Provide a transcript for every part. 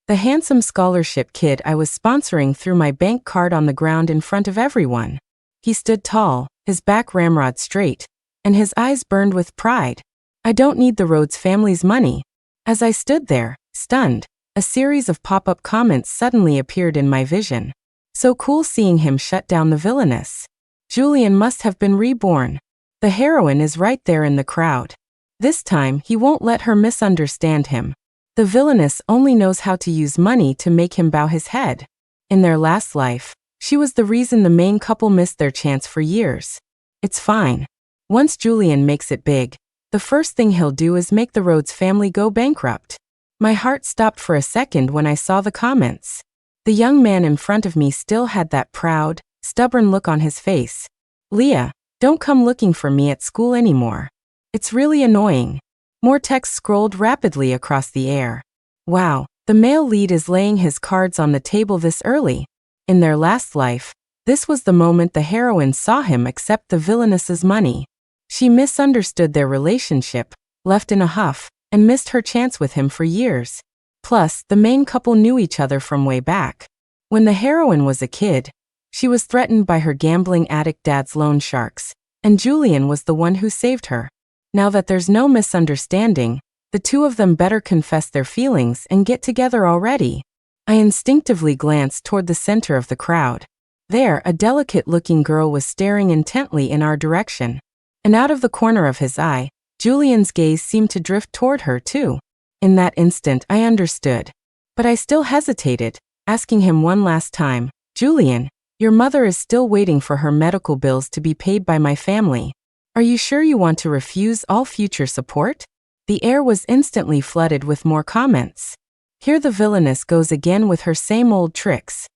The handsome scholarship kid I was sponsoring threw my bank card on the ground in front of everyone. He stood tall, his back ramrod straight, and his eyes burned with pride. I don't need the Rhodes family's money. As I stood there, stunned, a series of pop-up comments suddenly appeared in my vision. So cool seeing him shut down the villainous. Julian must have been reborn. The heroine is right there in the crowd. This time, he won't let her misunderstand him. The villainess only knows how to use money to make him bow his head. In their last life, she was the reason the main couple missed their chance for years. It's fine. Once Julian makes it big, the first thing he'll do is make the Rhodes family go bankrupt. My heart stopped for a second when I saw the comments. The young man in front of me still had that proud, stubborn look on his face. Leah, don't come looking for me at school anymore. It's really annoying. More text scrolled rapidly across the air. Wow, the male lead is laying his cards on the table this early. In their last life, this was the moment the heroine saw him accept the villainess's money. She misunderstood their relationship, left in a huff, and missed her chance with him for years. Plus, the main couple knew each other from way back. When the heroine was a kid, she was threatened by her gambling addict dad's loan sharks, and Julian was the one who saved her. Now that there's no misunderstanding, the two of them better confess their feelings and get together already. I instinctively glanced toward the center of the crowd. There, a delicate-looking girl was staring intently in our direction. And out of the corner of his eye, Julian's gaze seemed to drift toward her too. In that instant, I understood. But I still hesitated, asking him one last time, Julian, your mother is still waiting for her medical bills to be paid by my family. Are you sure you want to refuse all future support? The air was instantly flooded with more comments. Here the villainess goes again with her same old tricks.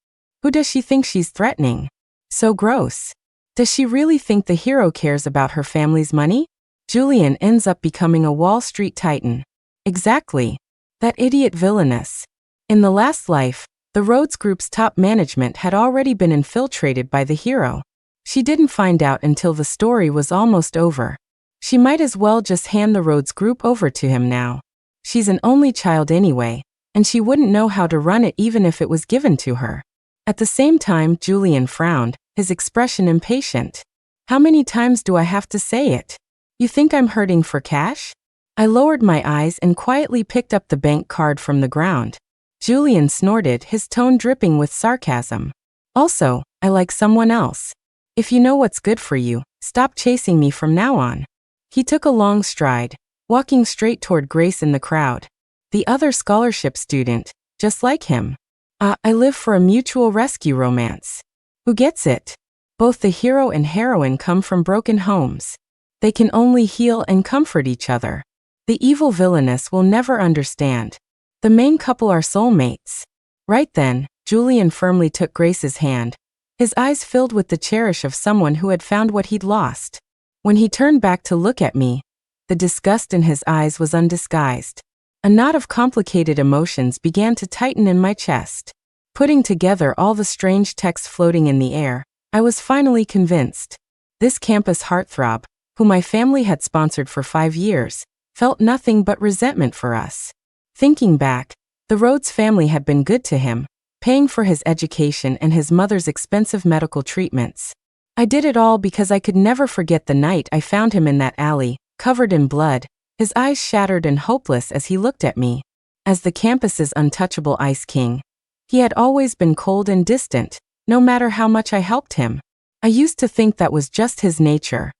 Who does she think she's threatening? So gross. Does she really think the hero cares about her family's money? Julian ends up becoming a Wall Street titan. Exactly. That idiot villainess. In the last life, the Rhodes Group's top management had already been infiltrated by the hero. She didn't find out until the story was almost over. She might as well just hand the Rhodes Group over to him now. She's an only child anyway, and she wouldn't know how to run it even if it was given to her. At the same time, Julian frowned, his expression impatient. How many times do I have to say it? You think I'm hurting for cash? I lowered my eyes and quietly picked up the bank card from the ground. Julian snorted, his tone dripping with sarcasm. Also, I like someone else. If you know what's good for you, stop chasing me from now on. He took a long stride, walking straight toward Grace in the crowd. The other scholarship student, just like him. I live for a mutual rescue romance. Who gets it? Both the hero and heroine come from broken homes. They can only heal and comfort each other. The evil villainess will never understand. The main couple are soulmates. Right then, Julian firmly took Grace's hand, his eyes filled with the cherish of someone who had found what he'd lost. When he turned back to look at me, the disgust in his eyes was undisguised. A knot of complicated emotions began to tighten in my chest. Putting together all the strange texts floating in the air, I was finally convinced. This campus heartthrob, who my family had sponsored for 5 years, felt nothing but resentment for us. Thinking back, the Rhodes family had been good to him, paying for his education and his mother's expensive medical treatments. I did it all because I could never forget the night I found him in that alley, covered in blood, his eyes shattered and hopeless as he looked at me. As the campus's untouchable ice king, he had always been cold and distant, no matter how much I helped him. I used to think that was just his nature.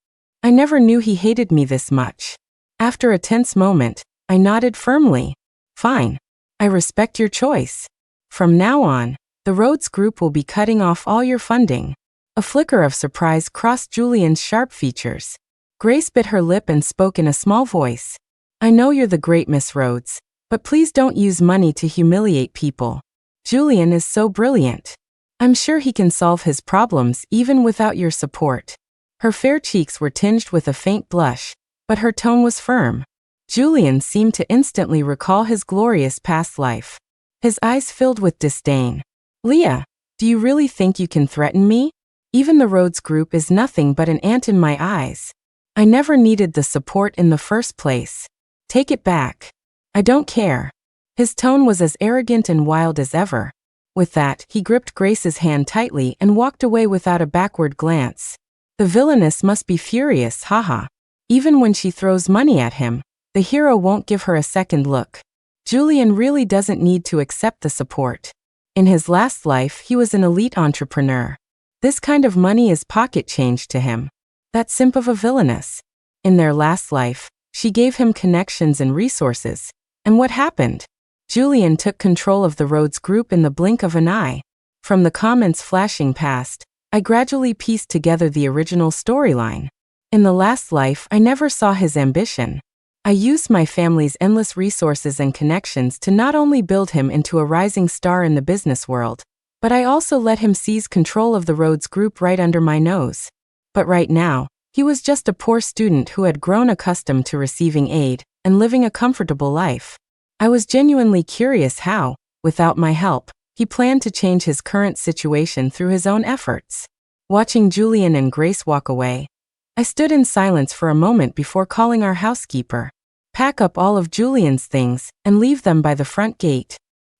I never knew he hated me this much. After a tense moment, I nodded firmly. Fine. I respect your choice. From now on, the Rhodes Group will be cutting off all your funding. A flicker of surprise crossed Julian's sharp features. Grace bit her lip and spoke in a small voice. I know you're the great Miss Rhodes, but please don't use money to humiliate people. Julian is so brilliant. I'm sure he can solve his problems even without your support. Her fair cheeks were tinged with a faint blush, but her tone was firm. Julian seemed to instantly recall his glorious past life. His eyes filled with disdain. Leah, do you really think you can threaten me? Even the Rhodes Group is nothing but an ant in my eyes. I never needed the support in the first place. Take it back. I don't care. His tone was as arrogant and wild as ever. With that, he gripped Grace's hand tightly and walked away without a backward glance. The villainess must be furious, haha. Even when she throws money at him, the hero won't give her a second look. Julian really doesn't need to accept the support. In his last life, he was an elite entrepreneur. This kind of money is pocket change to him. That simp of a villainess. In their last life, she gave him connections and resources. And what happened? Julian took control of the Rhodes Group in the blink of an eye. From the comments flashing past, I gradually pieced together the original storyline. In the last life, I never saw his ambition. I used my family's endless resources and connections to not only build him into a rising star in the business world, but I also let him seize control of the Rhodes Group right under my nose. But right now, he was just a poor student who had grown accustomed to receiving aid and living a comfortable life. I was genuinely curious how, without my help, he planned to change his current situation through his own efforts. Watching Julian and Grace walk away, I stood in silence for a moment before calling our housekeeper. Pack up all of Julian's things and leave them by the front gate.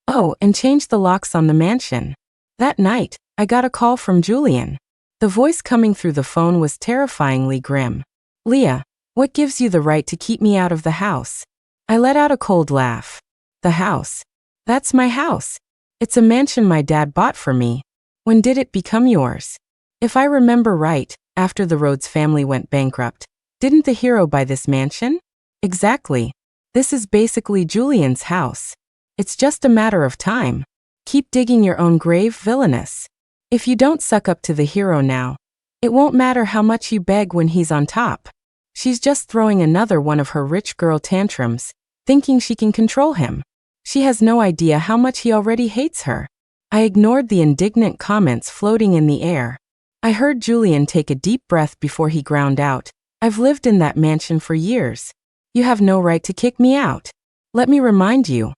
Oh, and change the locks on the mansion. That night, I got a call from Julian. The voice coming through the phone was terrifyingly grim. Leah, what gives you the right to keep me out of the house? I let out a cold laugh. The house? That's my house. It's a mansion my dad bought for me. When did it become yours? If I remember right, after the Rhodes family went bankrupt, didn't the hero buy this mansion? Exactly. This is basically Julian's house. It's just a matter of time. Keep digging your own grave, villainous. If you don't suck up to the hero now, it won't matter how much you beg when he's on top. She's just throwing another one of her rich girl tantrums, thinking she can control him. She has no idea how much he already hates her. I ignored the indignant comments floating in the air. I heard Julian take a deep breath before he ground out, I've lived in that mansion for years. You have no right to kick me out. Let me remind you,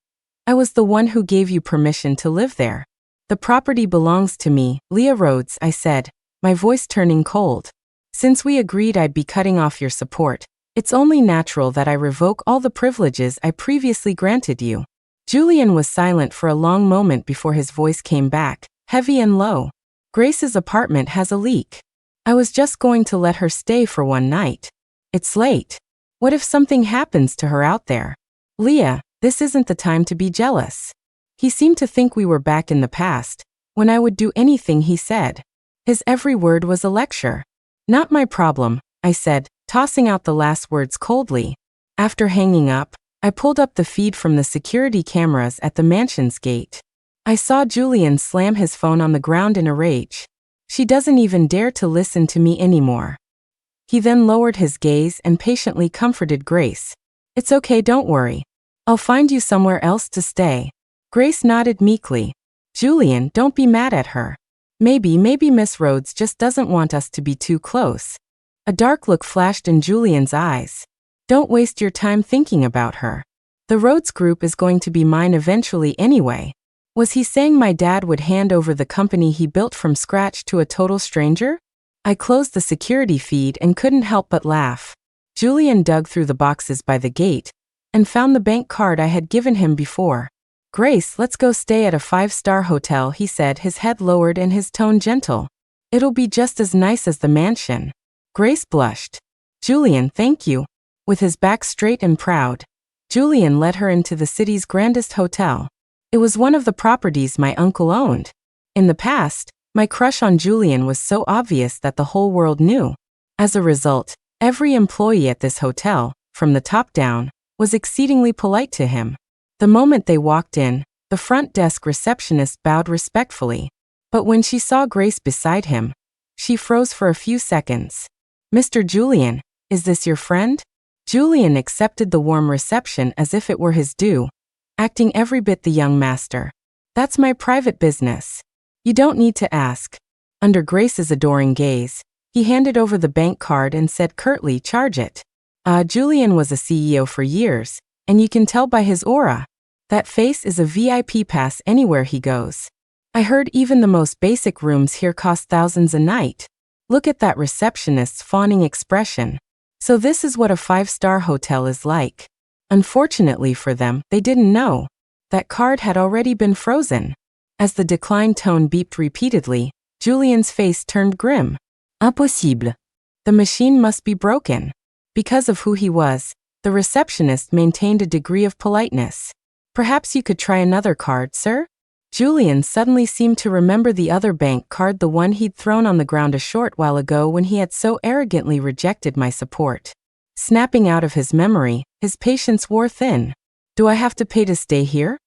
I was the one who gave you permission to live there. The property belongs to me, Leah Rhodes, I said, my voice turning cold. Since we agreed I'd be cutting off your support, it's only natural that I revoke all the privileges I previously granted you. Julian was silent for a long moment before his voice came back, heavy and low. Grace's apartment has a leak. I was just going to let her stay for one night. It's late. What if something happens to her out there? Leah, this isn't the time to be jealous. He seemed to think we were back in the past, when I would do anything he said. His every word was a lecture. Not my problem, I said, tossing out the last words coldly. After hanging up, I pulled up the feed from the security cameras at the mansion's gate. I saw Julian slam his phone on the ground in a rage. She doesn't even dare to listen to me anymore. He then lowered his gaze and patiently comforted Grace. It's okay, don't worry. I'll find you somewhere else to stay. Grace nodded meekly. Julian, don't be mad at her. Maybe Miss Rhodes just doesn't want us to be too close. A dark look flashed in Julian's eyes. Don't waste your time thinking about her. The Rhodes Group is going to be mine eventually anyway. Was he saying my dad would hand over the company he built from scratch to a total stranger? I closed the security feed and couldn't help but laugh. Julian dug through the boxes by the gate and found the bank card I had given him before. Grace, let's go stay at a 5-star hotel, he said, his head lowered and his tone gentle. It'll be just as nice as the mansion. Grace blushed. Julian, thank you. With his back straight and proud, Julian led her into the city's grandest hotel. It was one of the properties my uncle owned. In the past, my crush on Julian was so obvious that the whole world knew. As a result, every employee at this hotel, from the top down, was exceedingly polite to him. The moment they walked in, the front desk receptionist bowed respectfully. But when she saw Grace beside him, she froze for a few seconds. Mr. Julian, is this your friend? Julian accepted the warm reception as if it were his due, acting every bit the young master. That's my private business. You don't need to ask. Under Grace's adoring gaze, he handed over the bank card and said curtly, charge it. Julian was a CEO for years, and you can tell by his aura. That face is a VIP pass anywhere he goes. I heard even the most basic rooms here cost thousands a night. Look at that receptionist's fawning expression. So this is what a 5-star hotel is like. Unfortunately for them, they didn't know. That card had already been frozen. As the decline tone beeped repeatedly, Julian's face turned grim. Impossible. The machine must be broken. Because of who he was, the receptionist maintained a degree of politeness. Perhaps you could try another card, sir? Julian suddenly seemed to remember the other bank card, the one he'd thrown on the ground a short while ago when he had so arrogantly rejected my support. Snapping out of his memory, his patience wore thin. Do I have to pay to stay here?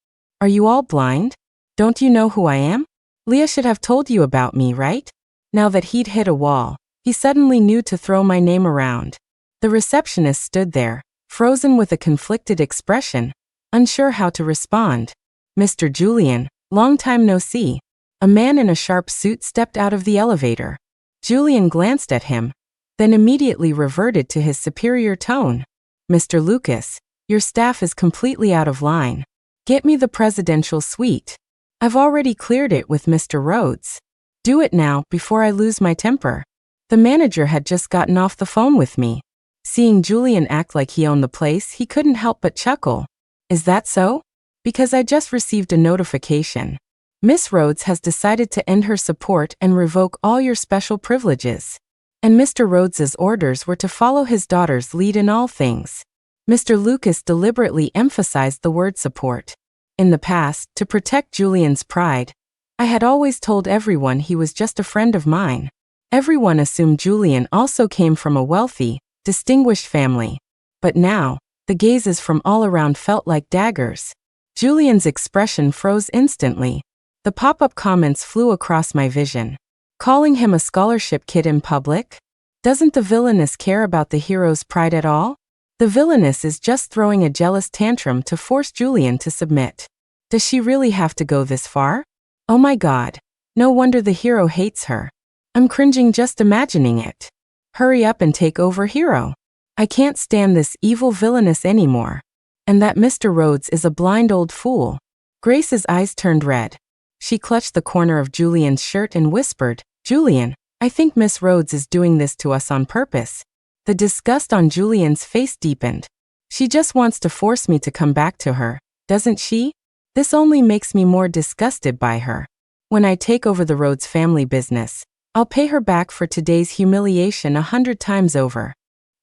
Are you all blind? Don't you know who I am? Leah should have told you about me, right? Now that he'd hit a wall, he suddenly knew to throw my name around. The receptionist stood there, frozen with a conflicted expression, unsure how to respond. Mr. Julian, long time no see. A man in a sharp suit stepped out of the elevator. Julian glanced at him, then immediately reverted to his superior tone. Mr. Lucas, your staff is completely out of line. Get me the presidential suite. I've already cleared it with Mr. Rhodes. Do it now, before I lose my temper. The manager had just gotten off the phone with me. Seeing Julian act like he owned the place, he couldn't help but chuckle. Is that so? Because I just received a notification. Miss Rhodes has decided to end her support and revoke all your special privileges. And Mr. Rhodes's orders were to follow his daughter's lead in all things. Mr. Lucas deliberately emphasized the word support. In the past, to protect Julian's pride, I had always told everyone he was just a friend of mine. Everyone assumed Julian also came from a wealthy, distinguished family. But now, the gazes from all around felt like daggers. Julian's expression froze instantly. The pop-up comments flew across my vision. Calling him a scholarship kid in public? Doesn't the villainess care about the hero's pride at all? The villainess is just throwing a jealous tantrum to force Julian to submit. Does she really have to go this far? Oh my God. No wonder the hero hates her. I'm cringing just imagining it. Hurry up and take over, hero. I can't stand this evil villainess anymore. And that Mr. Rhodes is a blind old fool. Grace's eyes turned red. She clutched the corner of Julian's shirt and whispered, Julian, I think Miss Rhodes is doing this to us on purpose. The disgust on Julian's face deepened. She just wants to force me to come back to her, doesn't she? This only makes me more disgusted by her. When I take over the Rhodes family business, I'll pay her back for today's humiliation 100 times over.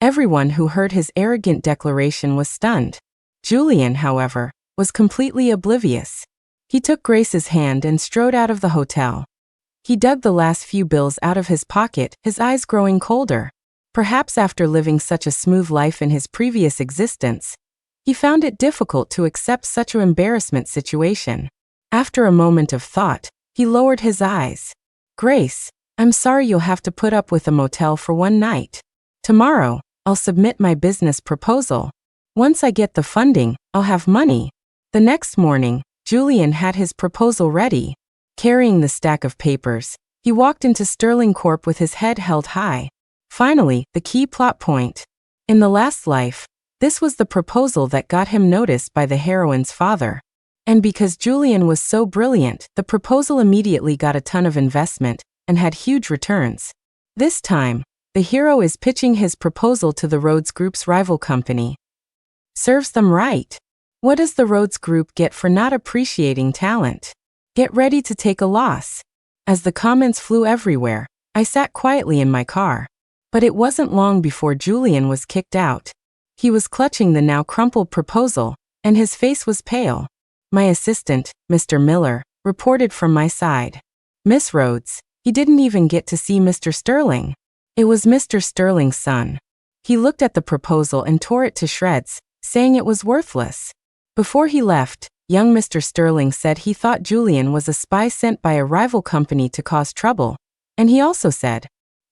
Everyone who heard his arrogant declaration was stunned. Julian, however, was completely oblivious. He took Grace's hand and strode out of the hotel. He dug the last few bills out of his pocket, his eyes growing colder. Perhaps after living such a smooth life in his previous existence, he found it difficult to accept such an embarrassment situation. After a moment of thought, he lowered his eyes. Grace, I'm sorry you'll have to put up with a motel for one night. Tomorrow, I'll submit my business proposal. Once I get the funding, I'll have money. The next morning, Julian had his proposal ready. Carrying the stack of papers, he walked into Sterling Corp with his head held high. Finally, the key plot point. In the last life, this was the proposal that got him noticed by the heroine's father. And because Julian was so brilliant, the proposal immediately got a ton of investment and had huge returns. This time, the hero is pitching his proposal to the Rhodes Group's rival company. Serves them right. What does the Rhodes Group get for not appreciating talent? Get ready to take a loss. As the comments flew everywhere, I sat quietly in my car. But it wasn't long before Julian was kicked out. He was clutching the now crumpled proposal, and his face was pale. My assistant, Mr. Miller, reported from my side. Miss Rhodes, he didn't even get to see Mr. Sterling. It was Mr. Sterling's son. He looked at the proposal and tore it to shreds, saying it was worthless. Before he left, young Mr. Sterling said he thought Julian was a spy sent by a rival company to cause trouble, and he also said,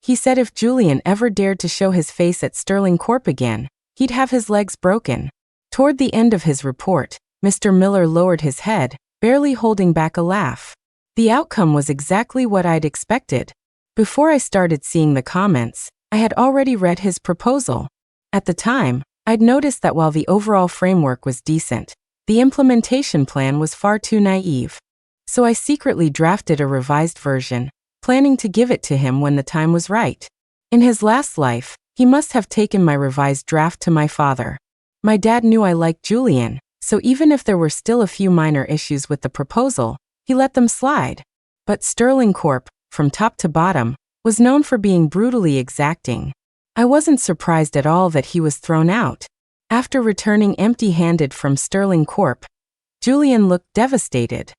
if Julian ever dared to show his face at Sterling Corp again, he'd have his legs broken. Toward the end of his report, Mr. Miller lowered his head, barely holding back a laugh. The outcome was exactly what I'd expected. Before I started seeing the comments, I had already read his proposal. At the time, I'd noticed that while the overall framework was decent, the implementation plan was far too naive. So I secretly drafted a revised version, planning to give it to him when the time was right. In his last life, he must have taken my revised draft to my father. My dad knew I liked Julian, So even if there were still a few minor issues with the proposal, he let them slide. But Sterling Corp, from top to bottom, was known for being brutally exacting. I wasn't surprised at all that he was thrown out. After returning empty-handed from Sterling Corp, Julian looked devastated.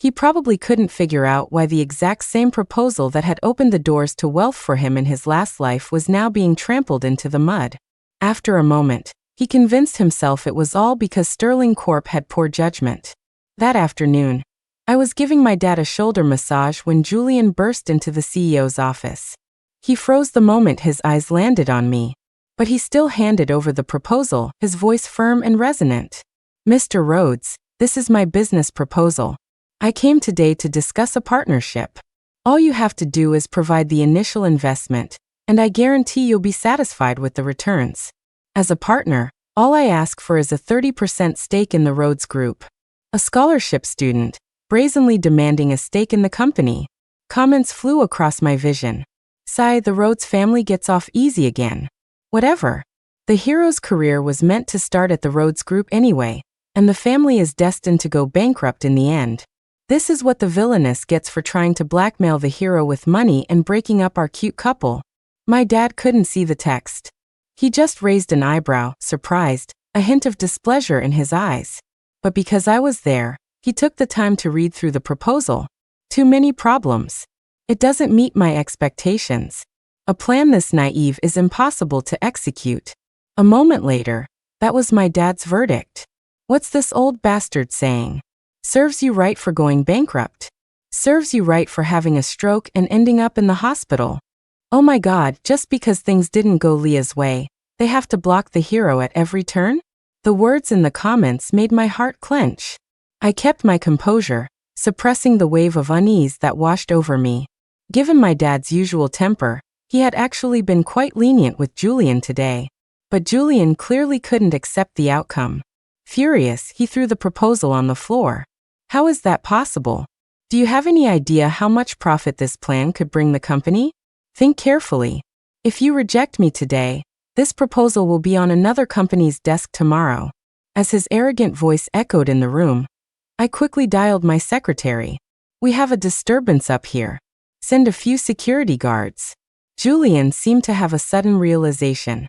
He probably couldn't figure out why the exact same proposal that had opened the doors to wealth for him in his last life was now being trampled into the mud. After a moment, he convinced himself it was all because Sterling Corp had poor judgment. That afternoon, I was giving my dad a shoulder massage when Julian burst into the CEO's office. He froze the moment his eyes landed on me, but he still handed over the proposal, his voice firm and resonant. "Mr. Rhodes, this is my business proposal. I came today to discuss a partnership. All you have to do is provide the initial investment, and I guarantee you'll be satisfied with the returns. As a partner, all I ask for is a 30% stake in the Rhodes Group." A scholarship student, brazenly demanding a stake in the company. Comments flew across my vision. Sigh, the Rhodes family gets off easy again. Whatever. The hero's career was meant to start at the Rhodes Group anyway, and the family is destined to go bankrupt in the end. This is what the villainess gets for trying to blackmail the hero with money and breaking up our cute couple. My dad couldn't see the text. He just raised an eyebrow, surprised, a hint of displeasure in his eyes. But because I was there, he took the time to read through the proposal. Too many problems. It doesn't meet my expectations. A plan this naive is impossible to execute. A moment later, that was my dad's verdict. What's this old bastard saying? Serves you right for going bankrupt. Serves you right for having a stroke and ending up in the hospital. Oh my God, just because things didn't go Leah's way, they have to block the hero at every turn? The words in the comments made my heart clench. I kept my composure, suppressing the wave of unease that washed over me. Given my dad's usual temper, he had actually been quite lenient with Julian today. But Julian clearly couldn't accept the outcome. Furious, he threw the proposal on the floor. How is that possible? Do you have any idea how much profit this plan could bring the company? Think carefully. If you reject me today, this proposal will be on another company's desk tomorrow. As his arrogant voice echoed in the room, I quickly dialed my secretary. We have a disturbance up here. Send a few security guards. Julian seemed to have a sudden realization.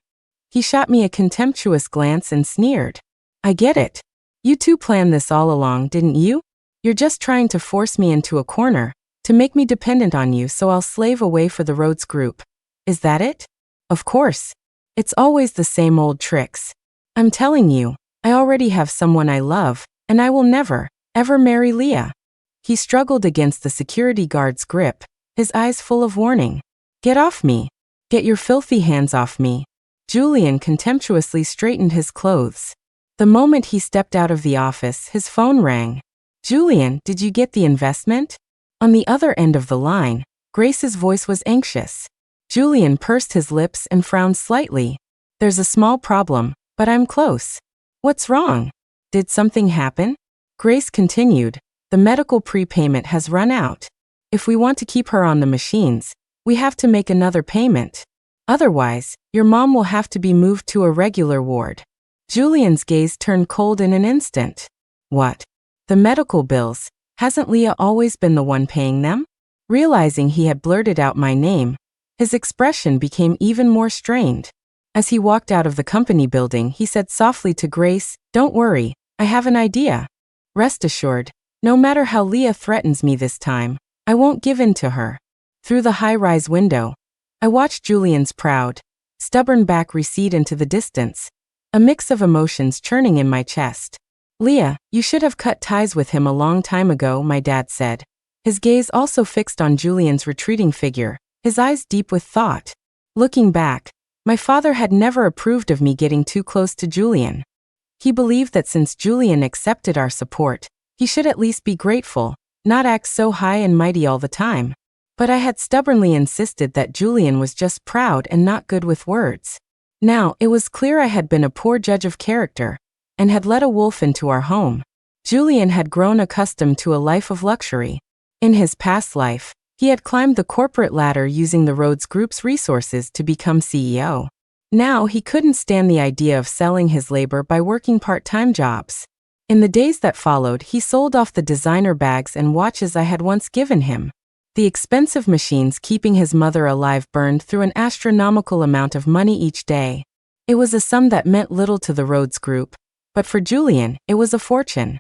He shot me a contemptuous glance and sneered. I get it. You two planned this all along, didn't you? You're just trying to force me into a corner, to make me dependent on you so I'll slave away for the Rhodes Group. Is that it? Of course. It's always the same old tricks. I'm telling you, I already have someone I love, and I will never, ever marry Leah. He struggled against the security guard's grip, his eyes full of warning. Get off me. Get your filthy hands off me. Julian contemptuously straightened his clothes. The moment he stepped out of the office, his phone rang. Julian, did you get the investment? On the other end of the line, Grace's voice was anxious. Julian pursed his lips and frowned slightly. There's a small problem, but I'm close. What's wrong? Did something happen? Grace continued. The medical prepayment has run out. If we want to keep her on the machines, we have to make another payment. Otherwise, your mom will have to be moved to a regular ward. Julian's gaze turned cold in an instant. What? The medical bills, hasn't Leah always been the one paying them? Realizing he had blurted out my name, his expression became even more strained. As he walked out of the company building, he said softly to Grace, "Don't worry, I have an idea. Rest assured, no matter how Leah threatens me this time, I won't give in to her." Through the high-rise window, I watched Julian's proud, stubborn back recede into the distance, a mix of emotions churning in my chest. Leah, you should have cut ties with him a long time ago, my dad said. His gaze also fixed on Julian's retreating figure, his eyes deep with thought. Looking back, my father had never approved of me getting too close to Julian. He believed that since Julian accepted our support, he should at least be grateful, not act so high and mighty all the time. But I had stubbornly insisted that Julian was just proud and not good with words. Now, it was clear I had been a poor judge of character, and had let a wolf into our home. Julian had grown accustomed to a life of luxury. In his past life, he had climbed the corporate ladder using the Rhodes Group's resources to become CEO. Now he couldn't stand the idea of selling his labor by working part-time jobs. In the days that followed, he sold off the designer bags and watches I had once given him. The expensive machines keeping his mother alive burned through an astronomical amount of money each day. It was a sum that meant little to the Rhodes Group, but for Julian, it was a fortune.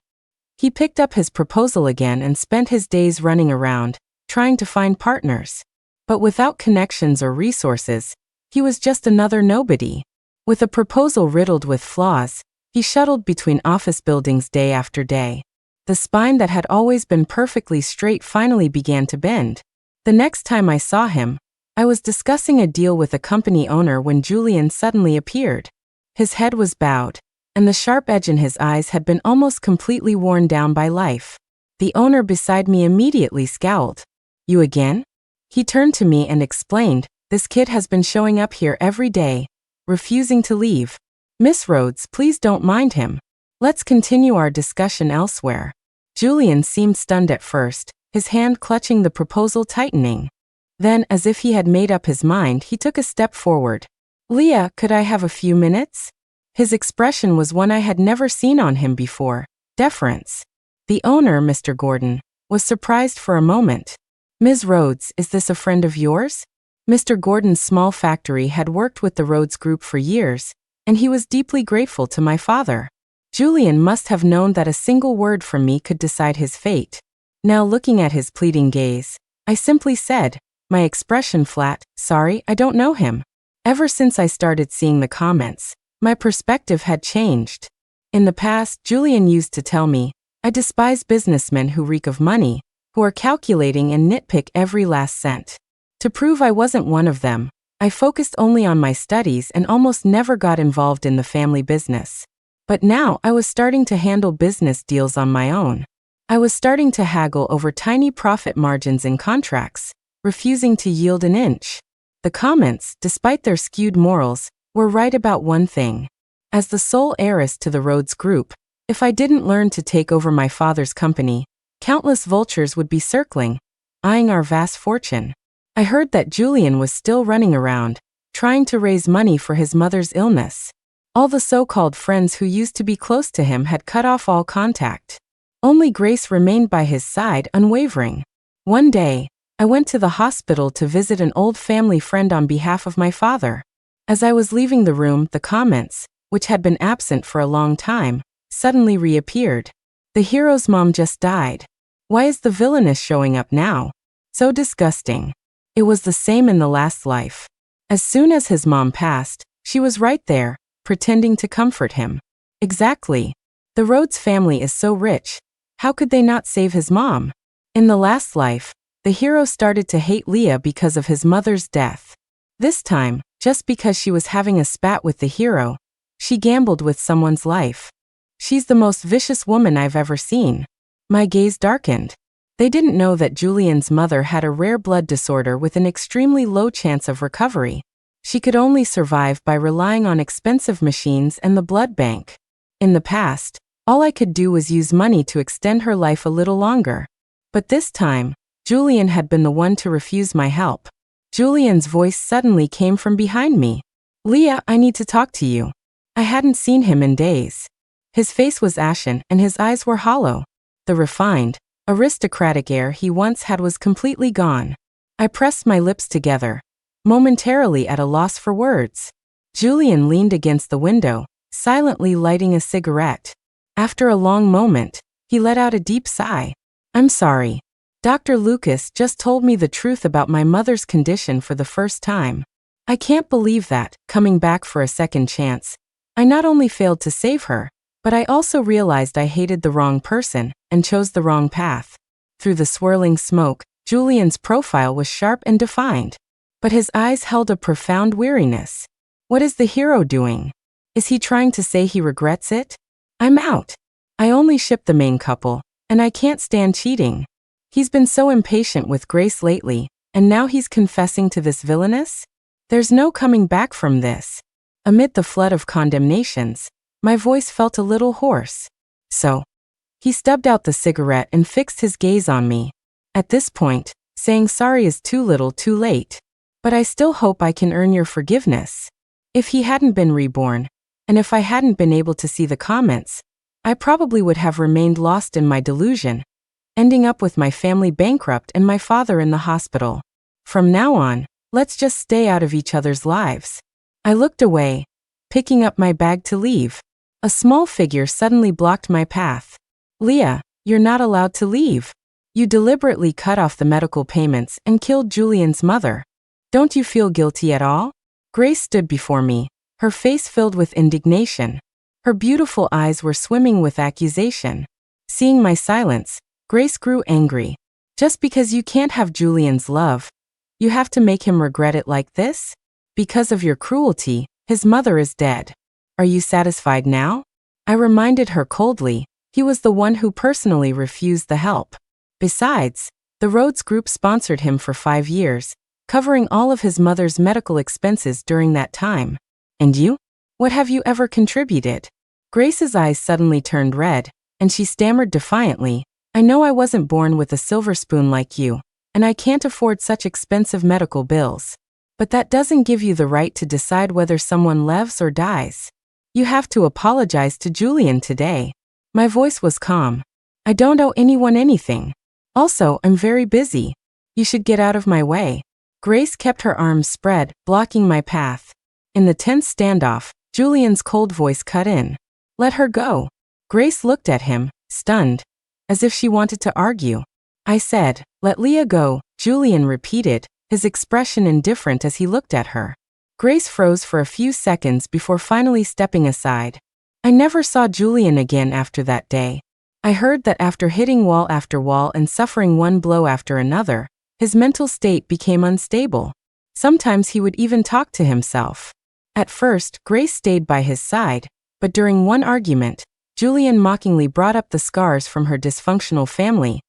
He picked up his proposal again and spent his days running around, trying to find partners. But without connections or resources, he was just another nobody. With a proposal riddled with flaws, he shuttled between office buildings day after day. The spine that had always been perfectly straight finally began to bend. The next time I saw him, I was discussing a deal with a company owner when Julian suddenly appeared. His head was bowed, and the sharp edge in his eyes had been almost completely worn down by life. The owner beside me immediately scowled. "You again?" He turned to me and explained, "This kid has been showing up here every day, refusing to leave. Miss Rhodes, please don't mind him. Let's continue our discussion elsewhere." Julian seemed stunned at first, his hand clutching the proposal tightening. Then, as if he had made up his mind, he took a step forward. "Leah, could I have a few minutes?" His expression was one I had never seen on him before, deference. The owner, Mr. Gordon, was surprised for a moment. "Ms. Rhodes, is this a friend of yours?" Mr. Gordon's small factory had worked with the Rhodes Group for years, and he was deeply grateful to my father. Julian must have known that a single word from me could decide his fate. Now looking at his pleading gaze, I simply said, my expression flat, "Sorry, I don't know him." Ever since I started seeing the comments, my perspective had changed. In the past, Julian used to tell me, "I despise businessmen who reek of money, who are calculating and nitpick every last cent." To prove I wasn't one of them, I focused only on my studies and almost never got involved in the family business. But now I was starting to handle business deals on my own. I was starting to haggle over tiny profit margins in contracts, refusing to yield an inch. The comments, despite their skewed morals, were right about one thing. As the sole heiress to the Rhodes Group, if I didn't learn to take over my father's company, countless vultures would be circling, eyeing our vast fortune. I heard that Julian was still running around, trying to raise money for his mother's illness. All the so-called friends who used to be close to him had cut off all contact. Only Grace remained by his side, unwavering. One day, I went to the hospital to visit an old family friend on behalf of my father. As I was leaving the room, the comments, which had been absent for a long time, suddenly reappeared. "The hero's mom just died. Why is the villainess showing up now? So disgusting." It was the same in the last life. As soon as his mom passed, she was right there, pretending to comfort him. Exactly. The Rhodes family is so rich. How could they not save his mom? In the last life, the hero started to hate Leah because of his mother's death. This time, just because she was having a spat with the hero, she gambled with someone's life. She's the most vicious woman I've ever seen. My gaze darkened. They didn't know that Julian's mother had a rare blood disorder with an extremely low chance of recovery. She could only survive by relying on expensive machines and the blood bank. In the past, all I could do was use money to extend her life a little longer. But this time, Julian had been the one to refuse my help. Julian's voice suddenly came from behind me. "Leah, I need to talk to you." I hadn't seen him in days. His face was ashen and his eyes were hollow. The refined, aristocratic air he once had was completely gone. I pressed my lips together, momentarily at a loss for words. Julian leaned against the window, silently lighting a cigarette. After a long moment, he let out a deep sigh. "I'm sorry. Dr. Lucas just told me the truth about my mother's condition for the first time. I can't believe that, coming back for a second chance, I not only failed to save her, but I also realized I hated the wrong person and chose the wrong path." Through the swirling smoke, Julian's profile was sharp and defined, but his eyes held a profound weariness. What is the hero doing? Is he trying to say he regrets it? I'm out. I only ship the main couple, and I can't stand cheating. He's been so impatient with Grace lately, and now he's confessing to this villainess? There's no coming back from this. Amid the flood of condemnations, my voice felt a little hoarse. "So." He stubbed out the cigarette and fixed his gaze on me. "At this point, saying sorry is too little too late. But I still hope I can earn your forgiveness." If he hadn't been reborn, and if I hadn't been able to see the comments, I probably would have remained lost in my delusion, ending up with my family bankrupt and my father in the hospital. From now on, let's just stay out of each other's lives. I looked away, picking up my bag to leave. A small figure suddenly blocked my path. Leah, you're not allowed to leave. You deliberately cut off the medical payments and killed Julian's mother. Don't you feel guilty at all? Grace stood before me, her face filled with indignation. Her beautiful eyes were swimming with accusation. Seeing my silence, Grace grew angry. Just because you can't have Julian's love, you have to make him regret it like this? Because of your cruelty, his mother is dead. Are you satisfied now? I reminded her coldly, he was the one who personally refused the help. Besides, the Rhodes Group sponsored him for 5 years, covering all of his mother's medical expenses during that time. And you? What have you ever contributed? Grace's eyes suddenly turned red, and she stammered defiantly, I know I wasn't born with a silver spoon like you, and I can't afford such expensive medical bills. But that doesn't give you the right to decide whether someone lives or dies. You have to apologize to Julian today. My voice was calm. I don't owe anyone anything. Also, I'm very busy. You should get out of my way. Grace kept her arms spread, blocking my path. In the tense standoff, Julian's cold voice cut in. Let her go. Grace looked at him, stunned, as if she wanted to argue. I said, let Leah go, Julian repeated, his expression indifferent as he looked at her. Grace froze for a few seconds before finally stepping aside. I never saw Julian again after that day. I heard that after hitting wall after wall and suffering one blow after another, his mental state became unstable. Sometimes he would even talk to himself. At first, Grace stayed by his side, but during one argument, Julian mockingly brought up the scars from her dysfunctional family,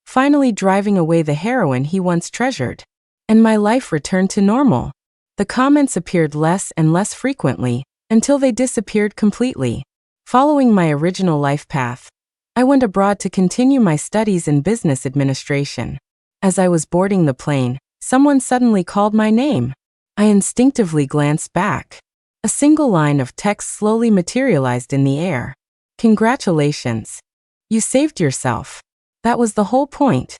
finally driving away the heroine he once treasured. And my life returned to normal. The comments appeared less and less frequently, until they disappeared completely. Following my original life path, I went abroad to continue my studies in business administration. As I was boarding the plane, someone suddenly called my name. I instinctively glanced back. A single line of text slowly materialized in the air. Congratulations. You saved yourself. That was the whole point.